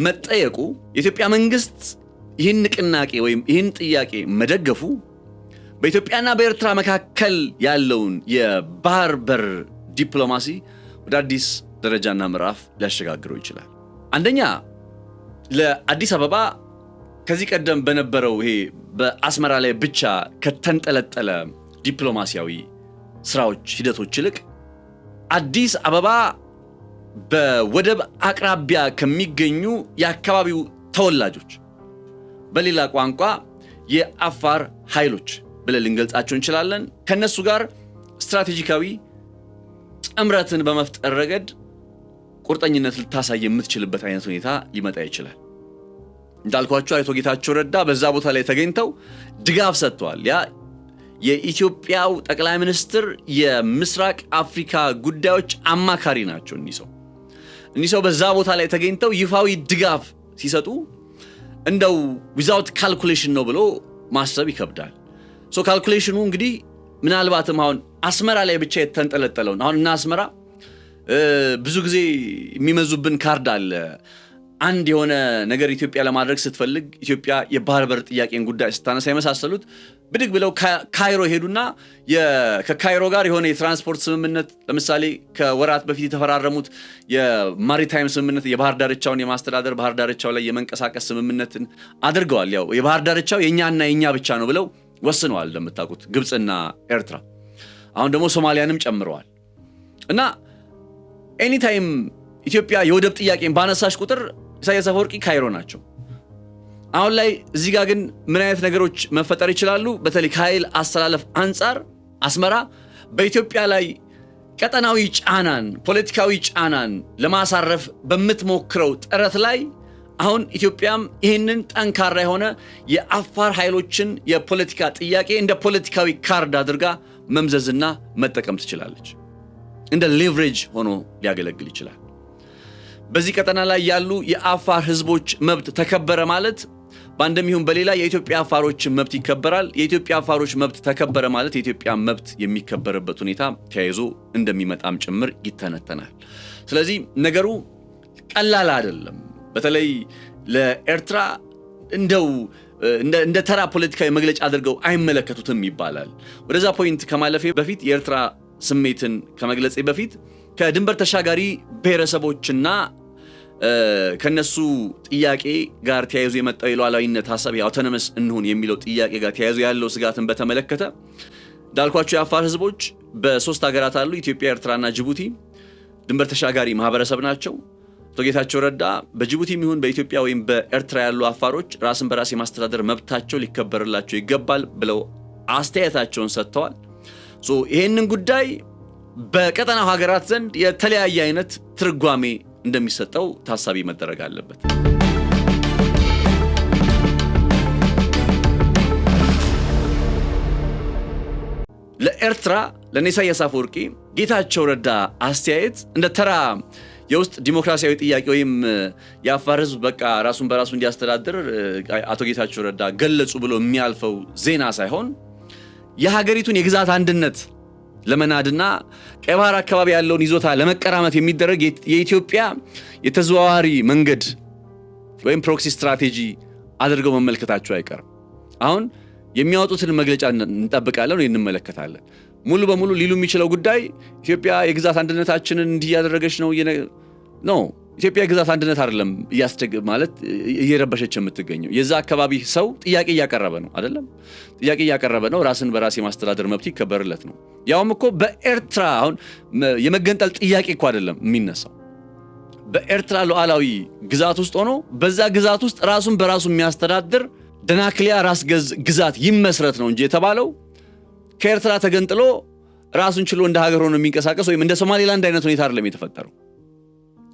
መጠየቁ የኢትዮጵያ መንግስት ይህን ንቅናቄ ወይም ይህን ጥያቄ መደገፉ በኢትዮጵያና በኤርትራ መካከል ያለውን የባህር በር ዲፕሎማሲ ወደ አዲስ ደረጃና ምዕራፍ ሊያሸጋግረው ይችላል። አንደኛ ለአዲስ አበባ ከዚህ ቀደም በነበረው ይሄ በአስመራ ላይ ብቻ ከተንጠለጠለ ዲፕሎማሲያዊ ስራዎች ሂደቶች ይልቅ አዲስ አበባ በወደብ አቅራቢያ ከሚገኙ የአካባቢው ተወላጆች በሌላ ቋንቋ የአፋር ኃይሎች ብለን ልንገልጻቸው እንችላለን ከነሱ ጋር ስትራቴጂካዊ ጥምረትን በመፍጠር ረገድ ቁርጠኝነት ልታሳይ የምትችልበት አይነት ሁኔታ ሊመጣ ይችላል። እንዳልኳችሁ አቶ ጌታቸው ረዳ በዛ ቦታ ላይ ተገኝተው ድጋፍ ሰጥተዋል። ያ የኢትዮጵያው ጠቅላይ ሚኒስትር የምስራቅ አፍሪካ ጉዳዮች አማካሪ ናቸው። እኒህ ሰው በዛ ቦታ ላይ ተገኝተው ይፋዊ ድጋፍ ሲሰጡ እንደው ዊዛውት ካልኩሌሽን ነው ብሎ ማሰብ ይከብዳል። ካልኩሌሽኑ እንግዲህ ምናልባትም አሁን አስመራ ላይ ብቻ የተንጠለጠለው አሁን እና አስመራ ብዙ ጊዜ የሚመዙብን ካርድ አለ። አንድ የሆነ ነገር ኢትዮጵያ ለማድረግ ስትፈልግ ኢትዮጵያ የባህር በር ጥያቄን ጉዳይ ስታነሳ የመሳሰሉት ብድግ ብለው ካይሮ ሄዱና ከካይሮ ጋር የሆነ የትራንስፖርት ስምምነት ለምሳሌ ከወራት በፊት የተፈራረሙት የማሪታይም ስምምነት የባህር ዳርቻውን የማስተዳደር ባህር ዳርቻው ላይ የመንቀሳቀስ ስምምነትን አድርገዋል። ያው የባህር ዳርቻው የኛና የኛ ብቻ ነው ብለው ወስነዋል። እንደምታውቁት ግብጽና ኤርትራ አሁን ደግሞ ሶማሊያንም ጨምረዋል። እና ኤኒታይም ኢትዮጵያ የወደብ ጥያቄን ባነሳሽ ቁጥር ኢሳያስ አፈወርቂ ካይሮ ናቸው። አሁን ላይ እዚህ ጋር ግን ምን አይነት ነገሮች መፈጠር ይችላሉ? በተለይ ከኃይል አስተላለፍ አንጻር አስመራ በኢትዮጵያ ላይ ቀጠናዊ ጫናን ፖለቲካዊ ጫናን ለማሳረፍ በምትሞክረው ጥረት ላይ አሁን ኢትዮጵያም ይህንን ጠንካራ የሆነ የአፋር ኃይሎችን የፖለቲካ ጥያቄ እንደ ፖለቲካዊ ካርድ አድርጋ መምዘዝና መጠቀም ትችላለች። እንደ ሌቨሬጅ ሆኖ ሊያገለግል ይችላል። በዚህ ቀጠና ላይ ያሉ የአፋር ህዝቦች መብት ተከበረ ማለት በአንድም ይሁን በሌላ የኢትዮጵያ አፋሮች መብት ይከበራል። የኢትዮጵያ አፋሮች መብት ተከበረ ማለት የኢትዮጵያ መብት የሚከበርበት ሁኔታ ተያይዞ እንደሚመጣም ጭምር ይተነተናል። ስለዚህ ነገሩ ቀላል አይደለም። በተለይ ለኤርትራ እንደው እንደ ተራ ፖለቲካዊ መግለጫ አድርገው አይመለከቱትም ይባላል። ወደዛ ፖይንት ከማለፌ በፊት የኤርትራ ስሜትን ከመግለጼ በፊት ከድንበር ተሻጋሪ ብሔረሰቦችና ከነሱ ጥያቄ ጋር ተያይዞ የመጣው የሉዓላዊነት ሐሳብ አውቶኖመስ እንሁን የሚለው ጥያቄ ጋር ተያይዞ ያለው ስጋትን በተመለከተ እንዳልኳችሁ የአፋር ህዝቦች በሶስት ሀገራት አሉ፣ ኢትዮጵያ፣ ኤርትራና ጅቡቲ። ድንበር ተሻጋሪ ማህበረሰብ ናቸው። አቶ ጌታቸው ረዳ በጅቡቲም ይሁን በኢትዮጵያ ወይም በኤርትራ ያሉ አፋሮች ራስን በራስ የማስተዳደር መብታቸው ሊከበርላቸው ይገባል ብለው አስተያየታቸውን ሰጥተዋል። ይህንን ጉዳይ በቀጠናው ሀገራት ዘንድ የተለያየ አይነት ትርጓሜ እንደሚሰጠው ታሳቢ መደረግ አለበት። ለኤርትራ ለኢሳያስ አፈወርቂ ጌታቸው ረዳ አስተያየት እንደ ተራ የውስጥ ዲሞክራሲያዊ ጥያቄ ወይም የአፋር ህዝብ በቃ ራሱን በራሱ እንዲያስተዳድር አቶ ጌታቸው ረዳ ገለጹ ብሎ የሚያልፈው ዜና ሳይሆን የሀገሪቱን የግዛት አንድነት ለመናድና ቀይ ባህር አካባቢ ያለውን ይዞታ ለመቀራመት የሚደረግ የኢትዮጵያ የተዘዋዋሪ መንገድ ወይም ፕሮክሲ ስትራቴጂ አድርገው መመልከታቸው አይቀርም። አሁን የሚያወጡትን መግለጫ እንጠብቃለን ወይ እንመለከታለን። ሙሉ በሙሉ ሊሉ የሚችለው ጉዳይ ኢትዮጵያ የግዛት አንድነታችንን እንዲህ ያደረገች ነው። ኢትዮጵያ የግዛት አንድነት አይደለም ማለት እየረበሸች የምትገኘው። የዛ አካባቢ ሰው ጥያቄ እያቀረበ ነው አይደለም? ጥያቄ እያቀረበ ነው። ራስን በራስ የማስተዳደር መብት ይከበርለት ነው። ያውም እኮ በኤርትራ አሁን የመገንጠል ጥያቄ እኮ አይደለም የሚነሳው። በኤርትራ ሉዓላዊ ግዛት ውስጥ ሆኖ በዛ ግዛት ውስጥ ራሱን በራሱ የሚያስተዳድር ደናክሊያ ራስ ገዝ ግዛት ይመስረት ነው እንጂ የተባለው ከኤርትራ ተገንጥሎ ራሱን ችሎ እንደ ሀገር ሆኖ የሚንቀሳቀስ ወይም እንደ ሶማሌላንድ አይነት ሁኔታ አይደለም የተፈጠረው።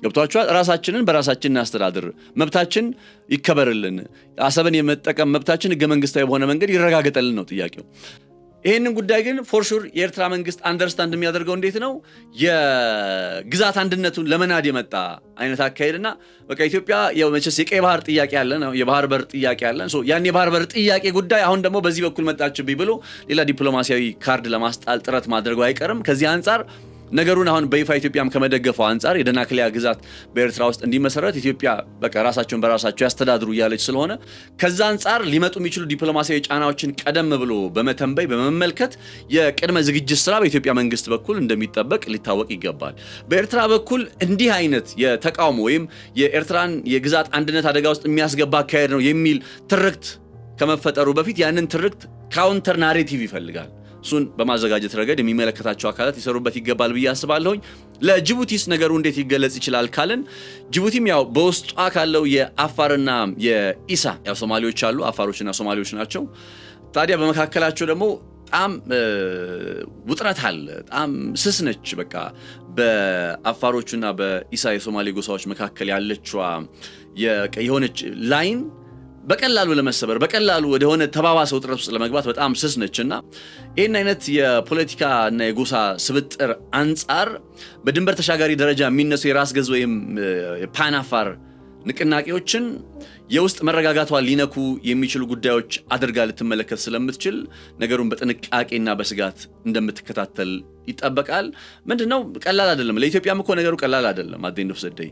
ገብቷችኋል? ራሳችንን በራሳችን እናስተዳድር፣ መብታችን ይከበርልን፣ አሰብን የመጠቀም መብታችን ህገ መንግስታዊ በሆነ መንገድ ይረጋገጠልን ነው ጥያቄው። ይህንን ጉዳይ ግን ፎር ሹር የኤርትራ መንግስት አንደርስታንድ የሚያደርገው እንዴት ነው? የግዛት አንድነቱን ለመናድ የመጣ አይነት አካሄድና በቃ ኢትዮጵያ መቼስ የቀይ ባህር ጥያቄ ያለን የባህር በር ጥያቄ ያለን ያን የባህር በር ጥያቄ ጉዳይ አሁን ደግሞ በዚህ በኩል መጣችብኝ ብሎ ሌላ ዲፕሎማሲያዊ ካርድ ለማስጣል ጥረት ማድረጉ አይቀርም። ከዚህ አንጻር ነገሩን አሁን በይፋ ኢትዮጵያም ከመደገፈው አንጻር የደናክሊያ ግዛት በኤርትራ ውስጥ እንዲመሰረት ኢትዮጵያ በቃ ራሳቸውን በራሳቸው ያስተዳድሩ እያለች ስለሆነ ከዛ አንጻር ሊመጡ የሚችሉ ዲፕሎማሲያዊ ጫናዎችን ቀደም ብሎ በመተንበይ በመመልከት የቅድመ ዝግጅት ስራ በኢትዮጵያ መንግስት በኩል እንደሚጠበቅ ሊታወቅ ይገባል። በኤርትራ በኩል እንዲህ አይነት የተቃውሞ ወይም የኤርትራን የግዛት አንድነት አደጋ ውስጥ የሚያስገባ አካሄድ ነው የሚል ትርክት ከመፈጠሩ በፊት ያንን ትርክት ካውንተር ናሬቲቭ ይፈልጋል። እሱን በማዘጋጀት ረገድ የሚመለከታቸው አካላት ሊሰሩበት ይገባል ብዬ አስባለሁኝ። ለጅቡቲስ ነገሩ እንዴት ይገለጽ ይችላል ካልን ጅቡቲም ያው በውስጧ ካለው የአፋርና የኢሳ ያው ሶማሌዎች አሉ፣ አፋሮችና ሶማሌዎች ናቸው። ታዲያ በመካከላቸው ደግሞ በጣም ውጥረት አለ። በጣም ስስ ነች። በቃ በአፋሮቹና በኢሳ የሶማሌ ጎሳዎች መካከል ያለችዋ የሆነች ላይን በቀላሉ ለመሰበር በቀላሉ ወደ ሆነ ተባባሰ ውጥረት ውስጥ ለመግባት በጣም ስስ ነችና ይህን አይነት የፖለቲካ እና የጎሳ ስብጥር አንጻር በድንበር ተሻጋሪ ደረጃ የሚነሱ የራስ ገዝ ወይም ፓን አፋር ንቅናቄዎችን የውስጥ መረጋጋቷን ሊነኩ የሚችሉ ጉዳዮች አድርጋ ልትመለከት ስለምትችል ነገሩን በጥንቃቄና በስጋት እንደምትከታተል ይጠበቃል። ምንድነው ቀላል አይደለም። ለኢትዮጵያም እኮ ነገሩ ቀላል አይደለም አት ዘ ኤንድ ኦፍ ዘ ዴይ።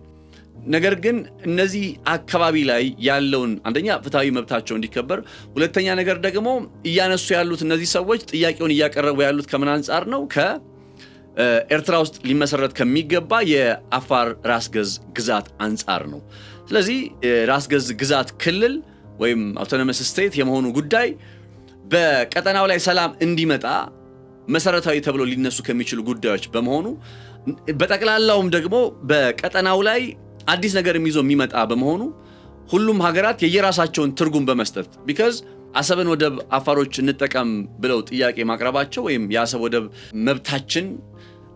ነገር ግን እነዚህ አካባቢ ላይ ያለውን አንደኛ ፍትሃዊ መብታቸው እንዲከበር፣ ሁለተኛ ነገር ደግሞ እያነሱ ያሉት እነዚህ ሰዎች ጥያቄውን እያቀረቡ ያሉት ከምን አንጻር ነው? ከኤርትራ ውስጥ ሊመሰረት ከሚገባ የአፋር ራስ ገዝ ግዛት አንጻር ነው። ስለዚህ ራስ ገዝ ግዛት ክልል ወይም አውቶኖመስ ስቴት የመሆኑ ጉዳይ በቀጠናው ላይ ሰላም እንዲመጣ መሰረታዊ ተብሎ ሊነሱ ከሚችሉ ጉዳዮች በመሆኑ በጠቅላላውም ደግሞ በቀጠናው ላይ አዲስ ነገር ይዞ የሚመጣ በመሆኑ ሁሉም ሀገራት የየራሳቸውን ትርጉም በመስጠት ቢካዝ አሰብን ወደብ አፋሮች እንጠቀም ብለው ጥያቄ ማቅረባቸው ወይም የአሰብ ወደብ መብታችን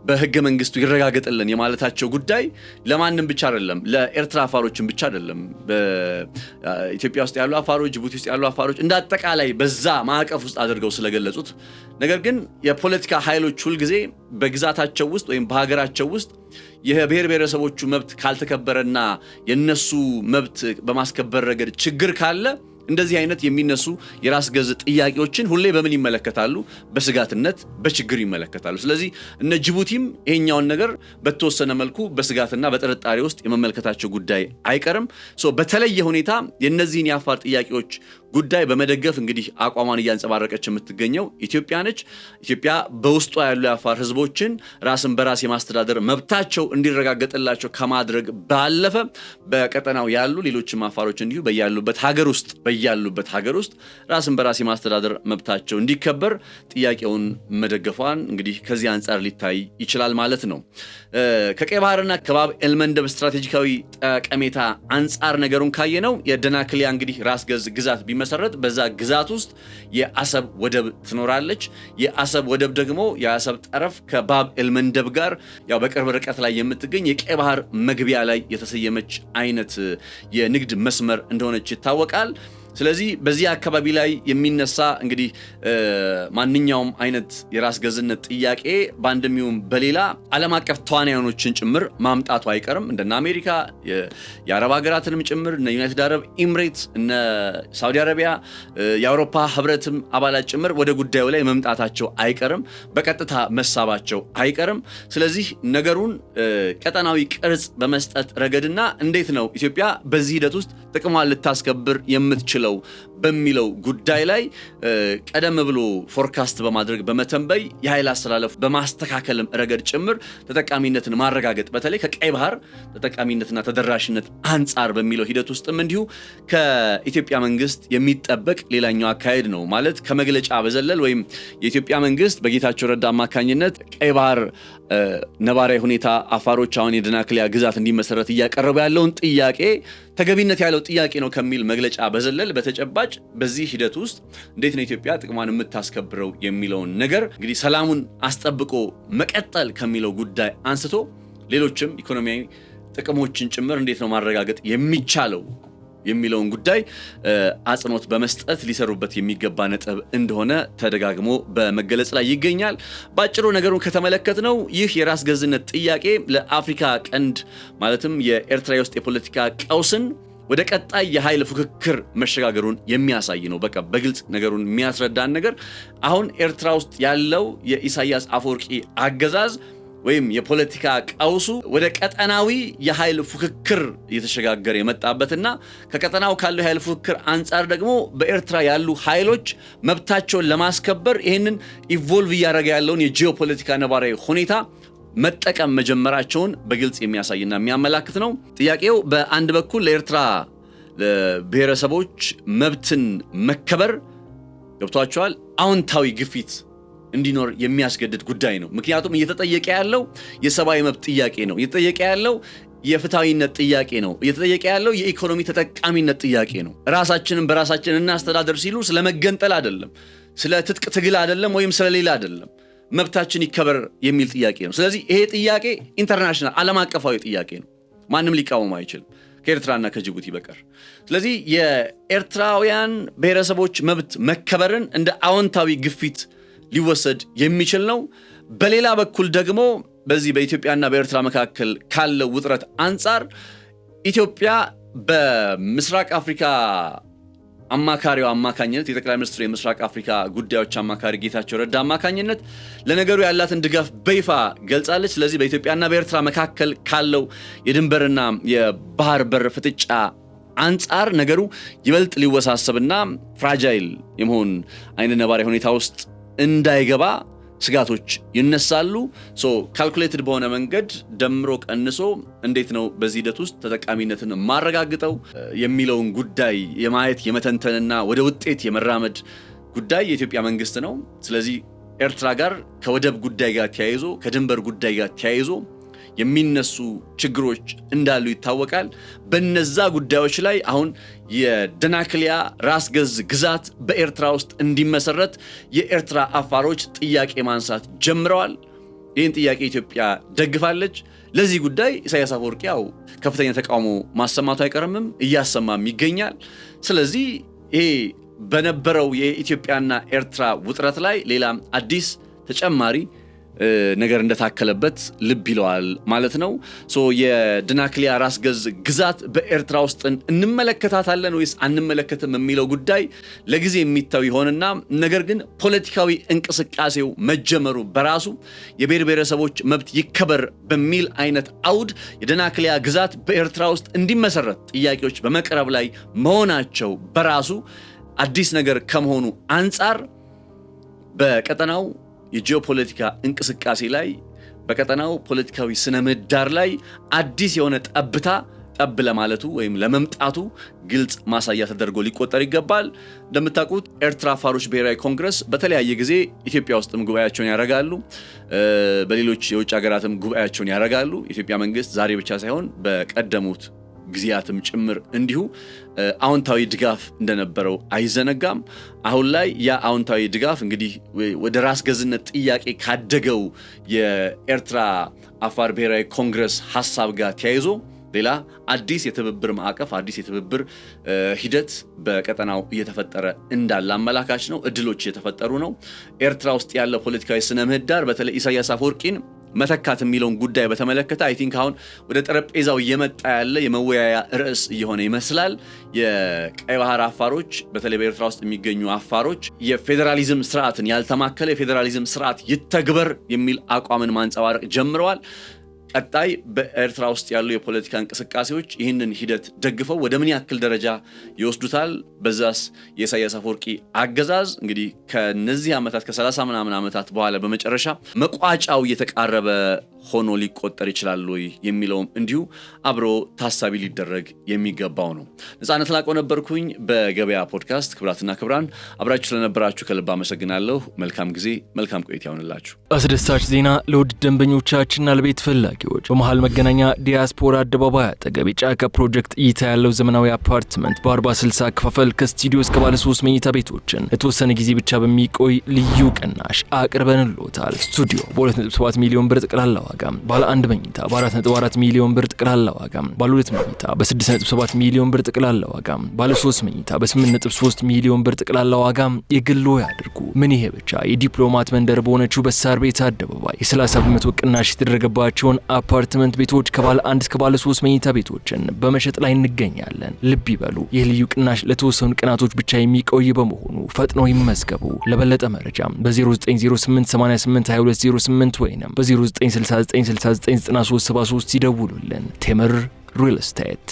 በህገ መንግስቱ ይረጋገጥልን የማለታቸው ጉዳይ ለማንም ብቻ አይደለም፣ ለኤርትራ አፋሮችን ብቻ አይደለም። በኢትዮጵያ ውስጥ ያሉ አፋሮች፣ ጅቡቲ ውስጥ ያሉ አፋሮች እንደ አጠቃላይ በዛ ማዕቀፍ ውስጥ አድርገው ስለገለጹት። ነገር ግን የፖለቲካ ኃይሎች ሁልጊዜ በግዛታቸው ውስጥ ወይም በሀገራቸው ውስጥ የብሔር ብሔረሰቦቹ መብት ካልተከበረና የነሱ መብት በማስከበር ረገድ ችግር ካለ እንደዚህ አይነት የሚነሱ የራስ ገዝ ጥያቄዎችን ሁሌ በምን ይመለከታሉ? በስጋትነት በችግር ይመለከታሉ። ስለዚህ እነ ጅቡቲም ይሄኛውን ነገር በተወሰነ መልኩ በስጋትና በጥርጣሬ ውስጥ የመመልከታቸው ጉዳይ አይቀርም። በተለየ ሁኔታ የነዚህን የአፋር ጥያቄዎች ጉዳይ በመደገፍ እንግዲህ አቋሟን እያንጸባረቀች የምትገኘው ኢትዮጵያ ነች። ኢትዮጵያ በውስጧ ያሉ የአፋር ህዝቦችን ራስን በራስ የማስተዳደር መብታቸው እንዲረጋገጥላቸው ከማድረግ ባለፈ በቀጠናው ያሉ ሌሎችም አፋሮች እንዲሁ በያሉበት ሀገር ውስጥ ራስን በራስ የማስተዳደር መብታቸው እንዲከበር ጥያቄውን መደገፏን እንግዲህ ከዚህ አንጻር ሊታይ ይችላል ማለት ነው። ከቀይ ባህርና ከባብ ኤልመንደብ ስትራቴጂካዊ ጠቀሜታ አንጻር ነገሩን ካየነው የደናክሊያ እንግዲህ ራስ ገዝ ግዛት ቢመሰረት በዛ ግዛት ውስጥ የአሰብ ወደብ ትኖራለች። የአሰብ ወደብ ደግሞ የአሰብ ጠረፍ ከባብ ኤልመንደብ ጋር ያው በቅርብ ርቀት ላይ የምትገኝ የቀይ ባህር መግቢያ ላይ የተሰየመች አይነት የንግድ መስመር እንደሆነች ይታወቃል። ስለዚህ በዚህ አካባቢ ላይ የሚነሳ እንግዲህ ማንኛውም አይነት የራስ ገዝነት ጥያቄ በአንድም ይሁን በሌላ ዓለም አቀፍ ተዋናዮችን ጭምር ማምጣቱ አይቀርም። እንደና አሜሪካ፣ የአረብ ሀገራትንም ጭምር እነ ዩናይትድ አረብ ኤሚሬትስ፣ እነ ሳውዲ አረቢያ፣ የአውሮፓ ህብረትም አባላት ጭምር ወደ ጉዳዩ ላይ መምጣታቸው አይቀርም፣ በቀጥታ መሳባቸው አይቀርም። ስለዚህ ነገሩን ቀጠናዊ ቅርጽ በመስጠት ረገድና እንዴት ነው ኢትዮጵያ በዚህ ሂደት ውስጥ ጥቅሟን ልታስከብር የምትችለው በሚለው ጉዳይ ላይ ቀደም ብሎ ፎርካስት በማድረግ በመተንበይ የኃይል አስተላለፍ በማስተካከልም ረገድ ጭምር ተጠቃሚነትን ማረጋገጥ በተለይ ከቀይ ባህር ተጠቃሚነትና ተደራሽነት አንጻር በሚለው ሂደት ውስጥም እንዲሁ ከኢትዮጵያ መንግስት የሚጠበቅ ሌላኛው አካሄድ ነው። ማለት ከመግለጫ በዘለል ወይም የኢትዮጵያ መንግስት በጌታቸው ረዳ አማካኝነት ቀይ ባህር ነባራዊ ሁኔታ አፋሮች አሁን የደናክሊያ ግዛት እንዲመሰረት እያቀረቡ ያለውን ጥያቄ ተገቢነት ያለው ጥያቄ ነው ከሚል መግለጫ በዘለል በተጨባጭ በዚህ ሂደት ውስጥ እንዴት ነው ኢትዮጵያ ጥቅሟን የምታስከብረው የሚለውን ነገር እንግዲህ ሰላሙን አስጠብቆ መቀጠል ከሚለው ጉዳይ አንስቶ ሌሎችም ኢኮኖሚያዊ ጥቅሞችን ጭምር እንዴት ነው ማረጋገጥ የሚቻለው የሚለውን ጉዳይ አጽንኦት በመስጠት ሊሰሩበት የሚገባ ነጥብ እንደሆነ ተደጋግሞ በመገለጽ ላይ ይገኛል። ባጭሩ ነገሩን ከተመለከትነው ይህ የራስ ገዝነት ጥያቄ ለአፍሪካ ቀንድ ማለትም የኤርትራ ውስጥ የፖለቲካ ቀውስን ወደ ቀጣይ የኃይል ፉክክር መሸጋገሩን የሚያሳይ ነው። በቃ በግልጽ ነገሩን የሚያስረዳን ነገር አሁን ኤርትራ ውስጥ ያለው የኢሳያስ አፈወርቂ አገዛዝ ወይም የፖለቲካ ቀውሱ ወደ ቀጠናዊ የኃይል ፉክክር እየተሸጋገረ የመጣበትና ከቀጠናው ካለው የኃይል ፉክክር አንጻር ደግሞ በኤርትራ ያሉ ኃይሎች መብታቸውን ለማስከበር ይህንን ኢቮልቭ እያደረገ ያለውን የጂኦፖለቲካ ነባራዊ ሁኔታ መጠቀም መጀመራቸውን በግልጽ የሚያሳይና የሚያመላክት ነው። ጥያቄው በአንድ በኩል ለኤርትራ ብሔረሰቦች መብትን መከበር ገብቷቸዋል አዎንታዊ ግፊት እንዲኖር የሚያስገድድ ጉዳይ ነው። ምክንያቱም እየተጠየቀ ያለው የሰብአዊ መብት ጥያቄ ነው። እየተጠየቀ ያለው የፍትሃዊነት ጥያቄ ነው። እየተጠየቀ ያለው የኢኮኖሚ ተጠቃሚነት ጥያቄ ነው። ራሳችንን በራሳችን እናስተዳደር ሲሉ ስለመገንጠል አይደለም፣ ስለ ትጥቅ ትግል አይደለም፣ ወይም ስለሌላ አይደለም። መብታችን ይከበር የሚል ጥያቄ ነው። ስለዚህ ይሄ ጥያቄ ኢንተርናሽናል ዓለም አቀፋዊ ጥያቄ ነው። ማንም ሊቃወም አይችልም ከኤርትራና ከጅቡቲ በቀር። ስለዚህ የኤርትራውያን ብሔረሰቦች መብት መከበርን እንደ አዎንታዊ ግፊት ሊወሰድ የሚችል ነው። በሌላ በኩል ደግሞ በዚህ በኢትዮጵያና በኤርትራ መካከል ካለው ውጥረት አንጻር ኢትዮጵያ በምስራቅ አፍሪካ አማካሪው አማካኝነት የጠቅላይ ሚኒስትሩ የምስራቅ አፍሪካ ጉዳዮች አማካሪ ጌታቸው ረዳ አማካኝነት ለነገሩ ያላትን ድጋፍ በይፋ ገልጻለች። ስለዚህ በኢትዮጵያና በኤርትራ መካከል ካለው የድንበርና የባህር በር ፍጥጫ አንጻር ነገሩ ይበልጥ ሊወሳሰብና ፍራጃይል የመሆን አይነት ነባራዊ ሁኔታ ውስጥ እንዳይገባ ስጋቶች ይነሳሉ። ካልኩሌትድ በሆነ መንገድ ደምሮ ቀንሶ እንዴት ነው በዚህ ሂደት ውስጥ ተጠቃሚነትን ማረጋግጠው የሚለውን ጉዳይ የማየት የመተንተንና ወደ ውጤት የመራመድ ጉዳይ የኢትዮጵያ መንግስት ነው። ስለዚህ ኤርትራ ጋር ከወደብ ጉዳይ ጋር ተያይዞ ከድንበር ጉዳይ ጋር ተያይዞ የሚነሱ ችግሮች እንዳሉ ይታወቃል። በነዛ ጉዳዮች ላይ አሁን የደናክሊያ ራስ ገዝ ግዛት በኤርትራ ውስጥ እንዲመሰረት የኤርትራ አፋሮች ጥያቄ ማንሳት ጀምረዋል። ይህን ጥያቄ ኢትዮጵያ ደግፋለች። ለዚህ ጉዳይ ኢሳያስ አፈወርቂ ያው ከፍተኛ ተቃውሞ ማሰማቱ አይቀርምም፣ እያሰማም ይገኛል። ስለዚህ ይሄ በነበረው የኢትዮጵያና ኤርትራ ውጥረት ላይ ሌላ አዲስ ተጨማሪ ነገር እንደታከለበት ልብ ይለዋል ማለት ነው። የደናክሊያ ራስ ገዝ ግዛት በኤርትራ ውስጥ እንመለከታታለን ወይስ አንመለከትም የሚለው ጉዳይ ለጊዜ የሚታው ይሆንና ነገር ግን ፖለቲካዊ እንቅስቃሴው መጀመሩ በራሱ የብሔር ብሔረሰቦች መብት ይከበር በሚል አይነት አውድ የደናክሊያ ግዛት በኤርትራ ውስጥ እንዲመሰረት ጥያቄዎች በመቅረብ ላይ መሆናቸው በራሱ አዲስ ነገር ከመሆኑ አንጻር በቀጠናው የጂኦፖለቲካ እንቅስቃሴ ላይ በቀጠናው ፖለቲካዊ ስነ ምህዳር ላይ አዲስ የሆነ ጠብ ለማለቱ ወይም ለመምጣቱ ግልጽ ማሳያ ተደርጎ ሊቆጠር ይገባል። እንደምታውቁት ኤርትራ አፋሮች ብሔራዊ ኮንግረስ በተለያየ ጊዜ ኢትዮጵያ ውስጥም ጉባኤያቸውን ያደርጋሉ፣ በሌሎች የውጭ ሀገራትም ጉባኤያቸውን ያደርጋሉ። የኢትዮጵያ መንግስት ዛሬ ብቻ ሳይሆን በቀደሙት ጊዜያትም ጭምር እንዲሁ አዎንታዊ ድጋፍ እንደነበረው አይዘነጋም። አሁን ላይ ያ አዎንታዊ ድጋፍ እንግዲህ ወደ ራስ ገዝነት ጥያቄ ካደገው የኤርትራ አፋር ብሔራዊ ኮንግረስ ሐሳብ ጋር ተያይዞ ሌላ አዲስ የትብብር ማዕቀፍ አዲስ የትብብር ሂደት በቀጠናው እየተፈጠረ እንዳለ አመላካች ነው። እድሎች እየተፈጠሩ ነው። ኤርትራ ውስጥ ያለው ፖለቲካዊ ስነ ምህዳር በተለይ ኢሳያስ አፈወርቂን መተካት የሚለውን ጉዳይ በተመለከተ አይ ቲንክ አሁን ወደ ጠረጴዛው እየመጣ ያለ የመወያያ ርዕስ እየሆነ ይመስላል። የቀይ ባህር አፋሮች በተለይ በኤርትራ ውስጥ የሚገኙ አፋሮች የፌዴራሊዝም ስርዓትን ያልተማከለ የፌዴራሊዝም ስርዓት ይተግበር የሚል አቋምን ማንጸባረቅ ጀምረዋል። ቀጣይ በኤርትራ ውስጥ ያሉ የፖለቲካ እንቅስቃሴዎች ይህንን ሂደት ደግፈው ወደ ምን ያክል ደረጃ ይወስዱታል? በዛስ የኢሳያስ አፈወርቂ አገዛዝ እንግዲህ ከነዚህ ዓመታት ከ30 ምናምን ዓመታት በኋላ በመጨረሻ መቋጫው እየተቃረበ ሆኖ ሊቆጠር ይችላል ወይ የሚለውም እንዲሁ አብሮ ታሳቢ ሊደረግ የሚገባው ነው። ነፃነት ላቀው ነበርኩኝ በገበያ ፖድካስት። ክብራትና ክብራን አብራችሁ ስለነበራችሁ ከልብ አመሰግናለሁ። መልካም ጊዜ፣ መልካም ቆይታ ይሆንላችሁ። አስደሳች ዜና ለውድ ደንበኞቻችንና ለቤት ፈላጊዎች በመሃል መገናኛ ዲያስፖራ አደባባይ አጠገብ የጫካ ፕሮጀክት እይታ ያለው ዘመናዊ አፓርትመንት በ40/60 ክፍል ከስቱዲዮ እስከ ባለ 3 መኝታ ቤቶችን ለተወሰነ ጊዜ ብቻ በሚቆይ ልዩ ቅናሽ አቅርበንልዎታል። ስቱዲዮ በ2.7 ሚሊዮን ብር ጠቅላላ ዋጋ፣ ባለ 1 መኝታ በ4.4 ሚሊዮን ብር ጠቅላላ ዋጋ፣ ባለ 2 መኝታ በ6.7 ሚሊዮን ብር ጠቅላላ ዋጋ፣ ባለ 3 መኝታ በ8.3 ሚሊዮን ብር ጠቅላላ ዋጋ የግሎ ያድርጉ። ምን ይሄ ብቻ! የዲፕሎማት መንደር በሆነችው በሳር ቤት አደባባይ የ30% ቅናሽ የተደረገባቸውን አፓርትመንት ቤቶች ከባለ 1 እስከ ባለ 3 መኝታ ቤቶችን በመሸጥ ላይ እንገኛለን። ልብ ይበሉ፣ ይህ ልዩ ቅናሽ ለተወሰኑ ቀናቶች ብቻ የሚቆይ በመሆኑ ፈጥነው ይመዝገቡ። ለበለጠ መረጃ በ0908882208 ወይም በ0969699373 ይደውሉልን። ቴምር ሪል ስቴት